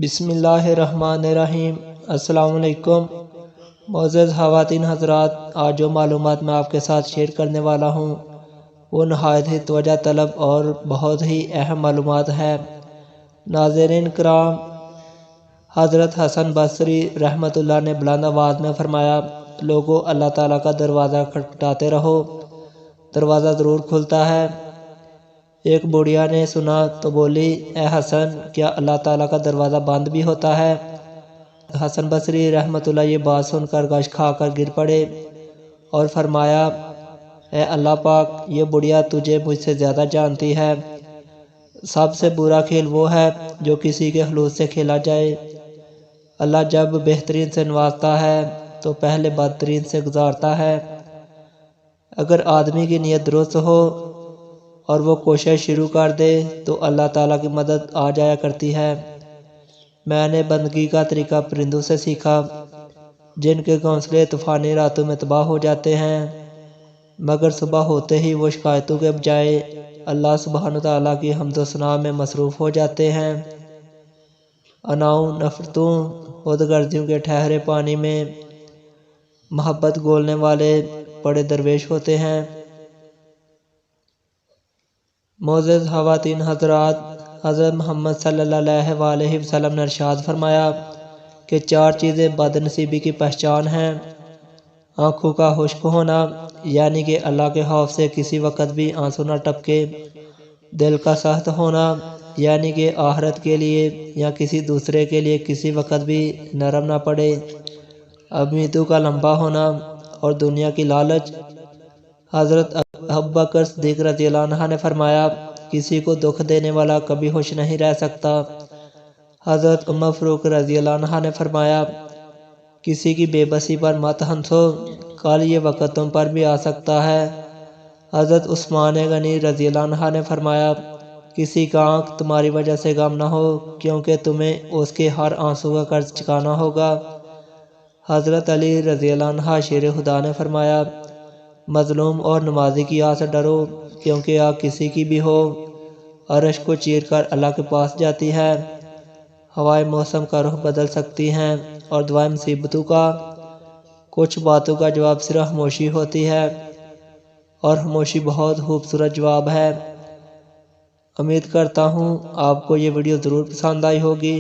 بسم اللہ الرحمن الرحیم۔ السلام علیکم معزز خواتین حضرات، آج جو معلومات میں آپ کے ساتھ شیئر کرنے والا ہوں وہ نہایت ہی توجہ طلب اور بہت ہی اہم معلومات ہے۔ ناظرین کرام، حضرت حسن بصری رحمۃ اللہ نے بلند آواز میں فرمایا، لوگوں اللہ تعالیٰ کا دروازہ کھٹکھٹاتے رہو، دروازہ ضرور کھلتا ہے۔ ایک بڑھیا نے سنا تو بولی، اے حسن، کیا اللہ تعالیٰ کا دروازہ بند بھی ہوتا ہے؟ حسن بصری رحمۃ اللہ یہ بات سن کر غش کھا کر گر پڑے اور فرمایا، اے اللہ پاک، یہ بڑھیا تجھے مجھ سے زیادہ جانتی ہے۔ سب سے برا کھیل وہ ہے جو کسی کے خلوص سے کھیلا جائے۔ اللہ جب بہترین سے نوازتا ہے تو پہلے بدترین سے گزارتا ہے۔ اگر آدمی کی نیت درست ہو اور وہ کوشش شروع کر دے تو اللہ تعالیٰ کی مدد آ جایا کرتی ہے۔ میں نے بندگی کا طریقہ پرندوں سے سیکھا، جن کے گھونسلے طوفانی راتوں میں تباہ ہو جاتے ہیں، مگر صبح ہوتے ہی وہ شکایتوں کے بجائے اللہ سبحانہ تعالیٰ کی حمد و ثنا میں مصروف ہو جاتے ہیں۔ اناؤں، نفرتوں، خود غرضیوں کے ٹھہرے پانی میں محبت گھولنے والے بڑے درویش ہوتے ہیں۔ معزز خواتین حضرات، حضرت محمد صلی اللہ علیہ وآلہ وسلم نے ارشاد فرمایا کہ 4 چیزیں بد نصیبی کی پہچان ہیں۔ آنکھوں کا خشک ہونا، یعنی کہ اللہ کے خوف سے کسی وقت بھی آنسو نہ ٹپکے۔ دل کا سخت ہونا، یعنی کہ آخرت کے لیے یا کسی دوسرے کے لیے کسی وقت بھی نرم نہ پڑے۔ امیدوں کا لمبا ہونا اور دنیا کی لالچ۔ حضرت ابوبکر صدیق رضی اللہ عنہ نے فرمایا، کسی کو دکھ دینے والا کبھی خوش نہیں رہ سکتا۔ حضرت عمر فاروق رضی اللہ عنہ نے فرمایا، کسی کی بے بسی پر مت ہنسو، کل یہ وقت تم پر بھی آ سکتا ہے۔ حضرت عثمان غنی رضی اللہ عنہ نے فرمایا، کسی کا آنکھ تمہاری وجہ سے غم نہ ہو، کیونکہ تمہیں اس کے ہر آنسو کا قرض چکانا ہوگا۔ حضرت علی رضی اللہ عنہ شیر خدا نے فرمایا، مظلوم اور نمازی کی آگ سے ڈرو، کیونکہ آگ کسی کی بھی ہو عرش کو چیر کر اللہ کے پاس جاتی ہے۔ ہوائیں موسم کا رخ بدل سکتی ہیں اور دوائیں مصیبتوں کا۔ کچھ باتوں کا جواب صرف خاموشی ہوتی ہے، اور خاموشی بہت خوبصورت جواب ہے۔ امید کرتا ہوں آپ کو یہ ویڈیو ضرور پسند آئی ہوگی۔